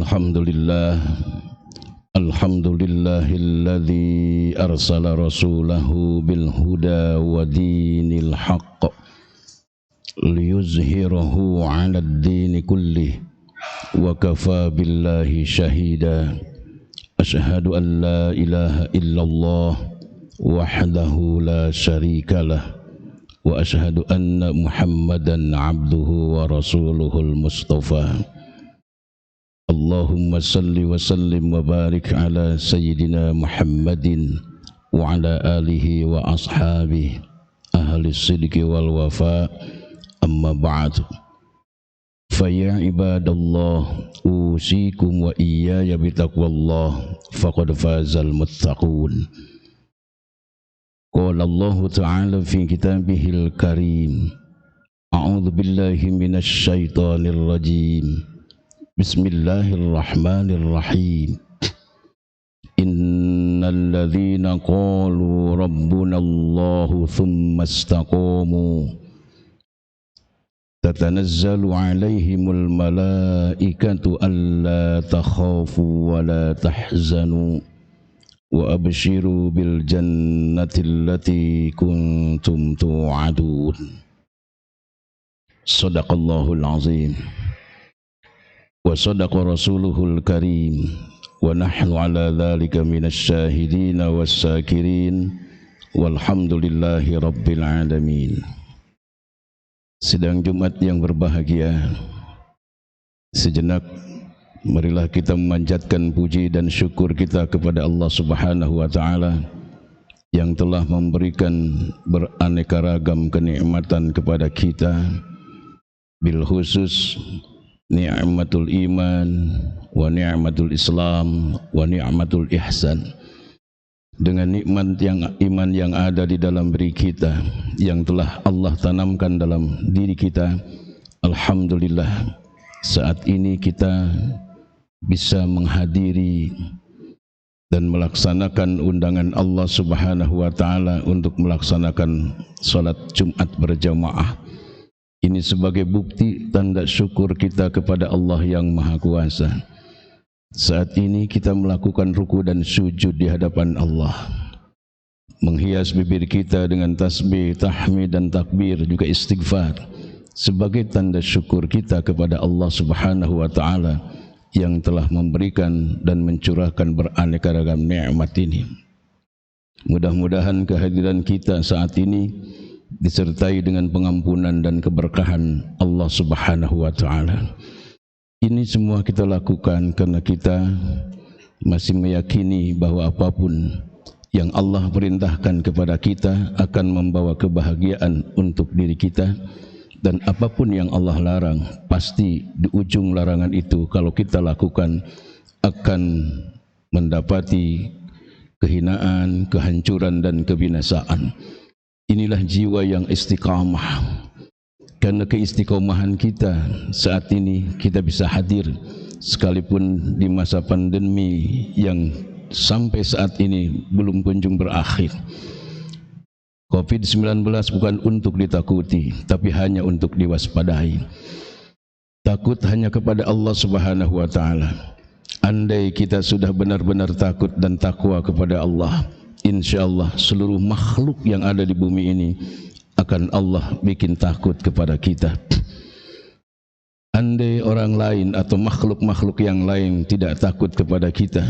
Alhamdulillah Alhamdulillahilladzi arsala rasulahu bil huda wa dinil haqq liyuzhirahu 'alad dini kullih wa kafa billahi syahida. Asyhadu an la ilaha illallah wahdahu la syarikalah wa asyhadu anna Muhammadan 'abduhu wa rasuluhul mustafa. Allahumma salli wa sallim wa barik ala sayyidina Muhammadin wa ala alihi wa ashabihi ahli sidqi wal wafa. Amma ba'd, fa ya ibadallah usikum wa iyaya bitaqwallah faqad fazal muttaqun. Qala Allah ta'ala fi kitabihil karim, a'udzu billahi minasy syaithanir rajim. Bismillahirrahmanirrahim. Innal ladzina qalu rabbunallahu tsumma istaqamu tatanazzalu 'alaihimul malaikatu alla takhafu wa la tahzanu wa abshiru bil jannati allati kuntum tu'adun. Shadaqallahul azim wa sadaqa rasuluhul karim wa nahnu ala dhalika minasy syahidin was-sakirin walhamdulillahi rabbil alamin. Sidang Jumat yang berbahagia, sejenak marilah kita memanjatkan puji dan syukur kita kepada Allah Subhanahu wa taala yang telah memberikan beraneka ragam kenikmatan kepada kita, bil khusus ni'matul iman wa ni'matul islam wa ni'matul ihsan. Dengan nikmat yang iman yang ada di dalam diri kita yang telah Allah tanamkan dalam diri kita, alhamdulillah saat ini kita bisa menghadiri dan melaksanakan undangan Allah Subhanahu wa taala untuk melaksanakan salat Jumat berjamaah. Ini sebagai bukti tanda syukur kita kepada Allah yang Maha Kuasa. Saat ini kita melakukan ruku dan sujud di hadapan Allah, menghias bibir kita dengan tasbih, tahmid dan takbir, juga istighfar, sebagai tanda syukur kita kepada Allah Subhanahu wa taala yang telah memberikan dan mencurahkan beraneka ragam nikmat ini. Mudah-mudahan kehadiran kita saat ini disertai dengan pengampunan dan keberkahan Allah Subhanahu wa taala. Ini semua kita lakukan karena kita masih meyakini bahwa apapun yang Allah perintahkan kepada kita akan membawa kebahagiaan untuk diri kita, dan apapun yang Allah larang pasti di ujung larangan itu kalau kita lakukan akan mendapati kehinaan, kehancuran dan kebinasaan. Inilah jiwa yang istiqamah. Karena keistiqomahan kita saat ini kita bisa hadir sekalipun di masa pandemi yang sampai saat ini belum kunjung berakhir. COVID-19 bukan untuk ditakuti, tapi hanya untuk diwaspadai. Takut hanya kepada Allah Subhanahu wa taala. Andai kita sudah benar-benar takut dan takwa kepada Allah, insyaallah seluruh makhluk yang ada di bumi ini akan Allah bikin takut kepada kita. Andai orang lain atau makhluk-makhluk yang lain tidak takut kepada kita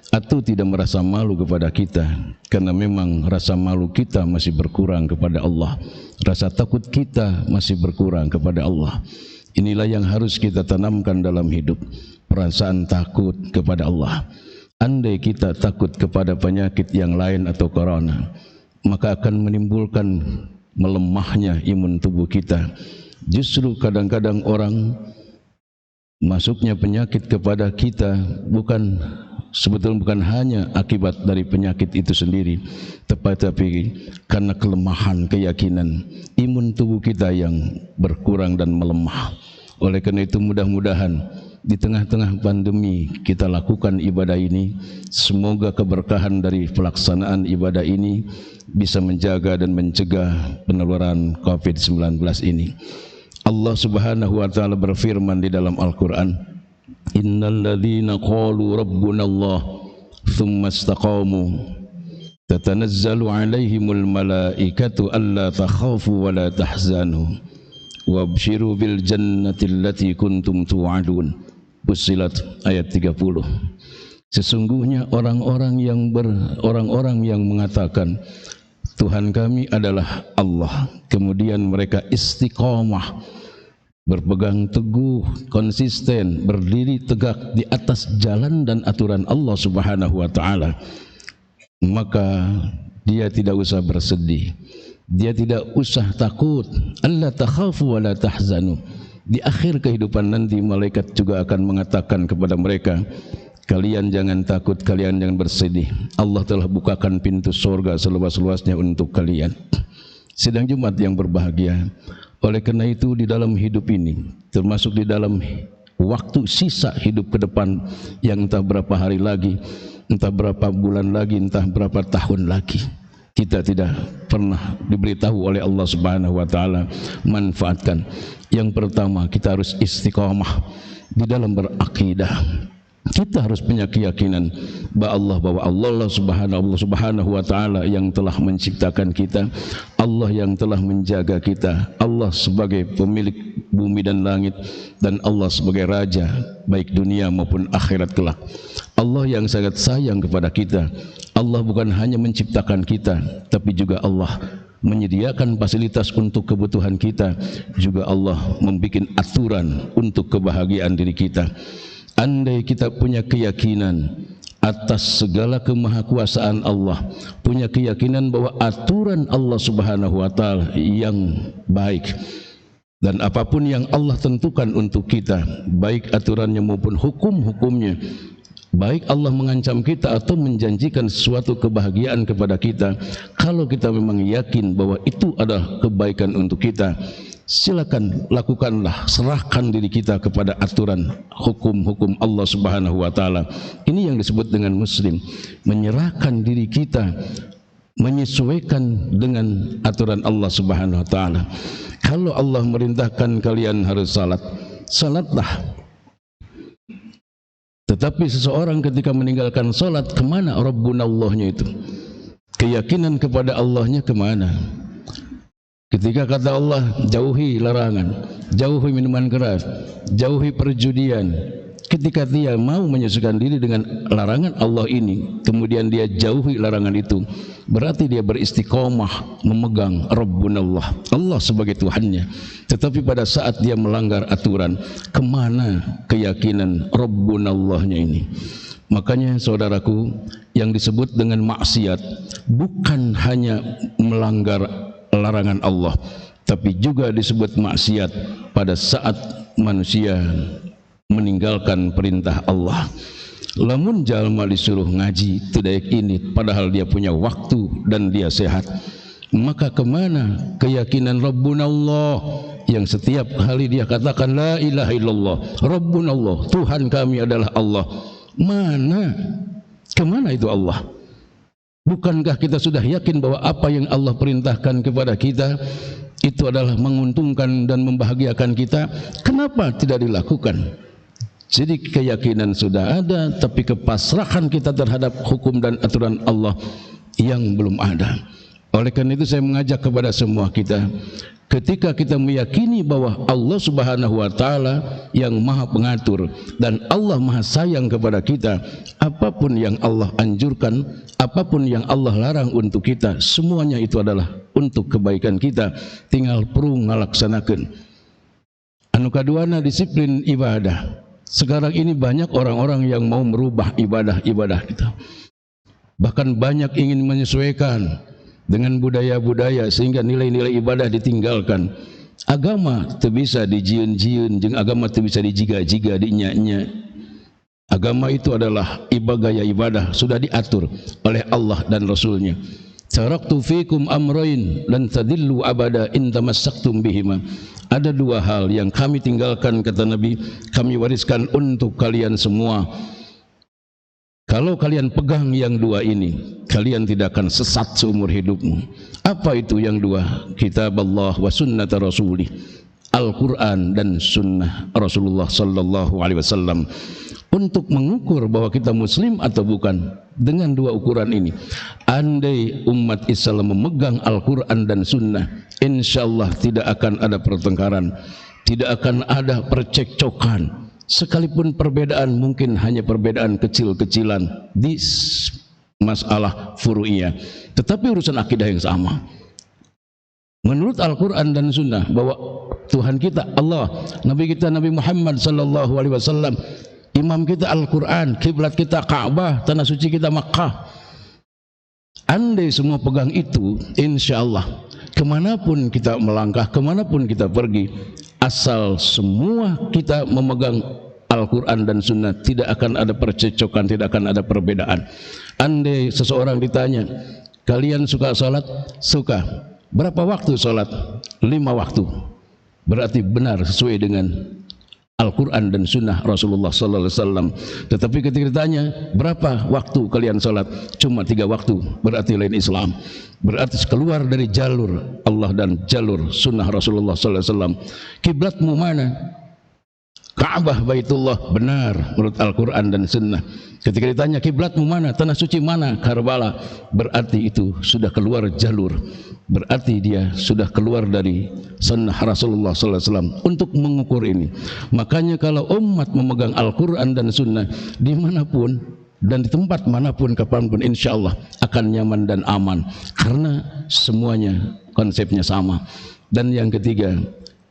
atau tidak merasa malu kepada kita, karena memang rasa malu kita masih berkurang kepada Allah, rasa takut kita masih berkurang kepada Allah. Inilah yang harus kita tanamkan dalam hidup, perasaan takut kepada Allah. Andai kita takut kepada penyakit yang lain atau corona, maka akan menimbulkan melemahnya imun tubuh kita. Justru kadang-kadang orang masuknya penyakit kepada kita sebetulnya bukan hanya akibat dari penyakit itu sendiri, tetapi karena kelemahan keyakinan imun tubuh kita yang berkurang dan melemah. Oleh karena itu mudah-mudahan di tengah-tengah pandemi kita lakukan ibadah ini. Semoga keberkahan dari pelaksanaan ibadah ini bisa menjaga dan mencegah penularan COVID-19 ini. Allah Subhanahu wa taala berfirman di dalam Al-Qur'an, innal ladzina qalu rabbuna Allah thumma istaqamu tatanazzalu alaihimul malaikatu alla takhafu wa la tahzanu wabshiru bil jannati allati kuntum tu'adun. Fussilat ayat 30. Sesungguhnya orang-orang yang mengatakan Tuhan kami adalah Allah, kemudian mereka istiqomah, berpegang teguh, konsisten, berdiri tegak di atas jalan dan aturan Allah Subhanahu wa taala, maka dia tidak usah bersedih, dia tidak usah takut. Allah takhafu wa la tahzanu. Di akhir kehidupan nanti malaikat juga akan mengatakan kepada mereka, kalian jangan takut, kalian jangan bersedih. Allah telah bukakan pintu surga seluas-luasnya untuk kalian. Sidang Jumat yang berbahagia, oleh karena itu di dalam hidup ini, termasuk di dalam waktu sisa hidup ke depan yang entah berapa hari lagi, entah berapa bulan lagi, entah berapa tahun lagi, kita tidak pernah diberitahu oleh Allah Subhanahu wa taala. Manfaatkan. Yang pertama, kita harus istiqamah di dalam berakidah. Kita harus punya keyakinan bahwa Allah Subhanahu wa taala yang telah menciptakan kita, Allah yang telah menjaga kita, Allah sebagai pemilik bumi dan langit, dan Allah sebagai raja baik dunia maupun akhirat kelak. Allah yang sangat sayang kepada kita. Allah bukan hanya menciptakan kita, tapi juga Allah menyediakan fasilitas untuk kebutuhan kita, juga Allah membuat aturan untuk kebahagiaan diri kita. Andai kita punya keyakinan atas segala kemahakuasaan Allah, punya keyakinan bahwa aturan Allah Subhanahu wa taala yang baik, dan apapun yang Allah tentukan untuk kita, baik aturannya maupun hukum-hukumnya, baik Allah mengancam kita atau menjanjikan sesuatu kebahagiaan kepada kita, kalau kita memang yakin bahwa itu adalah kebaikan untuk kita, silakan lakukanlah, serahkan diri kita kepada aturan hukum-hukum Allah Subhanahu wa taala. Ini yang disebut dengan muslim, menyerahkan diri kita, menyesuaikan dengan aturan Allah Subhanahu wa taala. Kalau Allah merintahkan kalian harus salat, salatlah. Tetapi seseorang ketika meninggalkan salat, kemana Rabbunallahnya itu? Keyakinan kepada Allahnya kemana? Ketika kata Allah, jauhi larangan, jauhi minuman keras, jauhi perjudian. Ketika dia mau menyesuaikan diri dengan larangan Allah ini, kemudian dia jauhi larangan itu, berarti dia beristiqomah memegang Rabbunallah, Allah sebagai Tuhannya. Tetapi pada saat dia melanggar aturan, kemana keyakinan Rabbunallahnya ini? Makanya saudaraku, yang disebut dengan maksiat bukan hanya melanggar larangan Allah, tapi juga disebut maksiat pada saat manusia meninggalkan perintah Allah. Lamun jalma disuruh ngaji tidak ini, padahal dia punya waktu dan dia sehat, maka kemana keyakinan Rabbunallah yang setiap kali dia katakan la ilaha illallah Rabbunallah, Tuhan kami adalah Allah? Mana? Kemana itu Allah? Bukankah kita sudah yakin bahwa apa yang Allah perintahkan kepada kita itu adalah menguntungkan dan membahagiakan kita? Kenapa tidak dilakukan? Jadi keyakinan sudah ada, tapi kepasrahan kita terhadap hukum dan aturan Allah yang belum ada. Oleh karena itu saya mengajak kepada semua kita, ketika kita meyakini bahwa Allah Subhanahu wa taala yang Maha Pengatur dan Allah Maha Sayang kepada kita, apapun yang Allah anjurkan, apapun yang Allah larang untuk kita, semuanya itu adalah untuk kebaikan kita, tinggal perlu ngalaksanakeun. Anu kaduana disiplin ibadah. Sekarang ini banyak orang-orang yang mau merubah ibadah-ibadah kita. Bahkan banyak ingin menyesuaikan dengan budaya-budaya sehingga nilai-nilai ibadah ditinggalkan. Agama teu bisa dijieun-jieun, jeung agama teu bisa dijiga-jiga, dinya-nya. Agama itu adalah gaya ibadah, sudah diatur oleh Allah dan Rasulnya. Taraktu fikum amrayn lan tadillu abada in tamassaktum bihima. Ada dua hal yang kami tinggalkan, kata Nabi, kami wariskan untuk kalian semua. Kalau kalian pegang yang dua ini, kalian tidak akan sesat seumur hidupmu. Apa itu yang dua? Kitab Allah wa sunnata Rasulih. Al-Quran dan Sunnah Rasulullah Sallallahu Alaihi Wasallam. Untuk mengukur bahwa kita Muslim atau bukan dengan dua ukuran ini. Andai umat Islam memegang Al-Quran dan Sunnah, insya Allah tidak akan ada pertengkaran, tidak akan ada percekcokan. Sekalipun perbedaan mungkin hanya perbedaan kecil-kecilan di masalah furu'iyah, tetapi urusan akidah yang sama. Menurut Al-Quran dan Sunnah bahwa Tuhan kita Allah, Nabi kita Nabi Muhammad Sallallahu Alaihi Wasallam, imam kita Al-Quran, kiblat kita Ka'bah, tanah suci kita Makkah. Andai semua pegang itu, insya Allah kemanapun kita melangkah, kemanapun kita pergi, asal semua kita memegang Al-Quran dan Sunnah, tidak akan ada percecokan, tidak akan ada perbedaan. Andai seseorang ditanya, kalian suka salat? Suka. Berapa waktu salat? 5 waktu. Berarti benar sesuai dengan Al-Quran dan Sunnah Rasulullah Sallallahu Alaihi Wasallam. Tetapi ketika ditanya berapa waktu kalian salat, cuma 3 waktu, berarti lain Islam, berarti keluar dari jalur Allah dan jalur Sunnah Rasulullah Sallallahu Alaihi Wasallam. Kiblatmu mana? Ka'bah Baitullah, benar menurut Al-Quran dan Sunnah. Ketika ditanya kiblatmu mana, tanah suci mana, Karbala, berarti itu sudah keluar jalur, berarti dia sudah keluar dari Sunnah Rasulullah Sallallahu Alaihi Wasallam. Untuk mengukur ini, makanya kalau umat memegang Al-Quran dan Sunnah dimanapun dan di tempat manapun, kapanpun, insya Allah akan nyaman dan aman, karena semuanya konsepnya sama. Dan yang ketiga,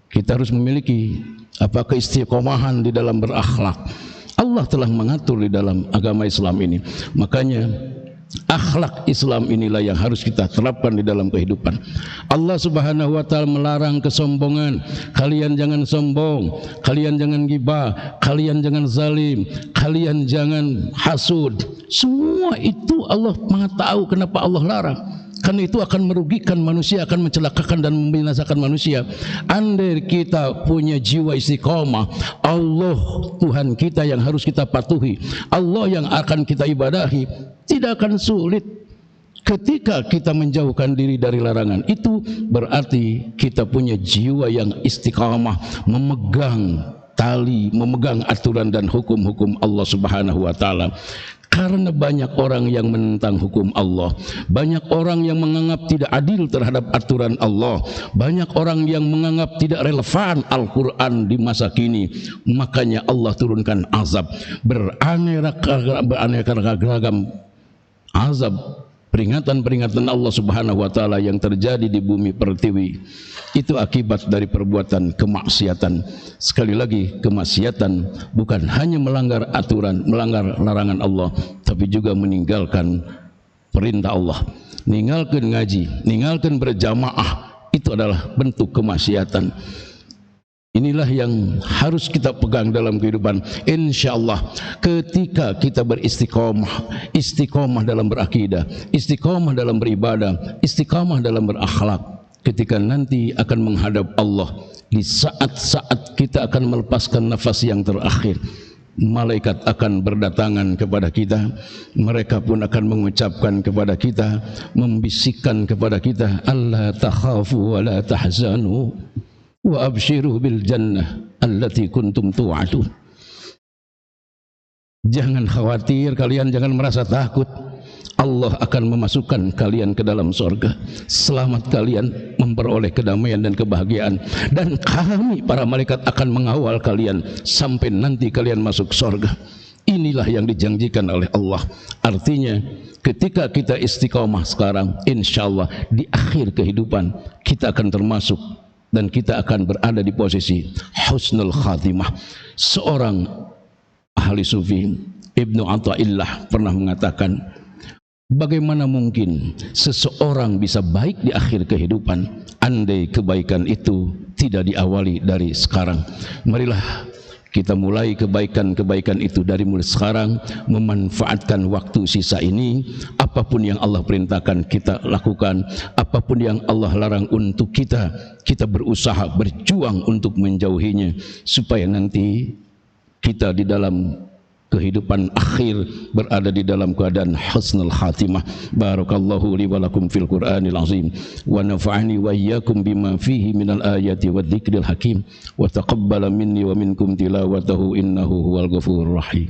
kita harus memiliki keistiqomahan di dalam berakhlak. Allah telah mengatur di dalam agama Islam ini. Makanya akhlak Islam inilah yang harus kita terapkan di dalam kehidupan. Allah Subhanahu wa taala melarang kesombongan. Kalian jangan sombong, kalian jangan ghibah, kalian jangan zalim, kalian jangan hasud. Semua itu Allah Maha tahu kenapa Allah larang. Karena itu akan merugikan manusia, akan mencelakakan dan membinasakan manusia. Andai kita punya jiwa istiqomah, Allah Tuhan kita yang harus kita patuhi, Allah yang akan kita ibadahi, tidak akan sulit. Ketika kita menjauhkan diri dari larangan, itu berarti kita punya jiwa yang istiqamah, memegang tali, memegang aturan dan hukum-hukum Allah Subhanahu wa taala. Karena banyak orang yang menentang hukum Allah, banyak orang yang menganggap tidak adil terhadap aturan Allah, banyak orang yang menganggap tidak relevan Al-Quran di masa kini. Makanya Allah turunkan azab, beraneka ragam azab, peringatan-peringatan Allah Subhanahu wa taala yang terjadi di bumi pertiwi. Itu akibat dari perbuatan kemaksiatan. Sekali lagi, kemaksiatan bukan hanya melanggar aturan, melanggar larangan Allah, tapi juga meninggalkan perintah Allah, meninggalkan ngaji, meninggalkan berjamaah. Itu adalah bentuk kemaksiatan. Inilah yang harus kita pegang dalam kehidupan. Insya Allah ketika kita beristiqomah, istiqomah dalam berakidah, istiqomah dalam beribadah, istiqomah dalam berakhlak, ketika nanti akan menghadap Allah, di saat-saat kita akan melepaskan nafas yang terakhir, malaikat akan berdatangan kepada kita, mereka pun akan mengucapkan kepada kita, membisikkan kepada kita, alla takhafu wa la tahzanu wa abshiru bil jannah allati kuntum tu'adun. Jangan khawatir, kalian jangan merasa takut. Allah akan memasukkan kalian ke dalam surga. Selamat kalian memperoleh kedamaian dan kebahagiaan, dan kami para malaikat akan mengawal kalian sampai nanti kalian masuk surga. Inilah yang dijanjikan oleh Allah. Artinya ketika kita istiqomah sekarang, insya Allah di akhir kehidupan kita akan termasuk dan kita akan berada di posisi husnul khatimah. Seorang ahli sufi, Ibnu Athaillah, pernah mengatakan, bagaimana mungkin seseorang bisa baik di akhir kehidupan andai kebaikan itu tidak diawali dari sekarang. Marilah kita mulai kebaikan-kebaikan itu dari mulai sekarang, memanfaatkan waktu sisa ini. Apapun yang Allah perintahkan kita lakukan, apapun yang Allah larang untuk kita, kita berusaha, berjuang untuk menjauhinya, supaya nanti kita di dalam kehidupan akhir berada di dalam keadaan husnul khatimah. Barakallahu li wa lakum fil Qur'anil azim wa nafa'ani wa iyyakum bima fihi minal ayati wad dzikril hakim wa taqabbala minni wa minkum tilawatahu innahu huwal ghafurur rahim.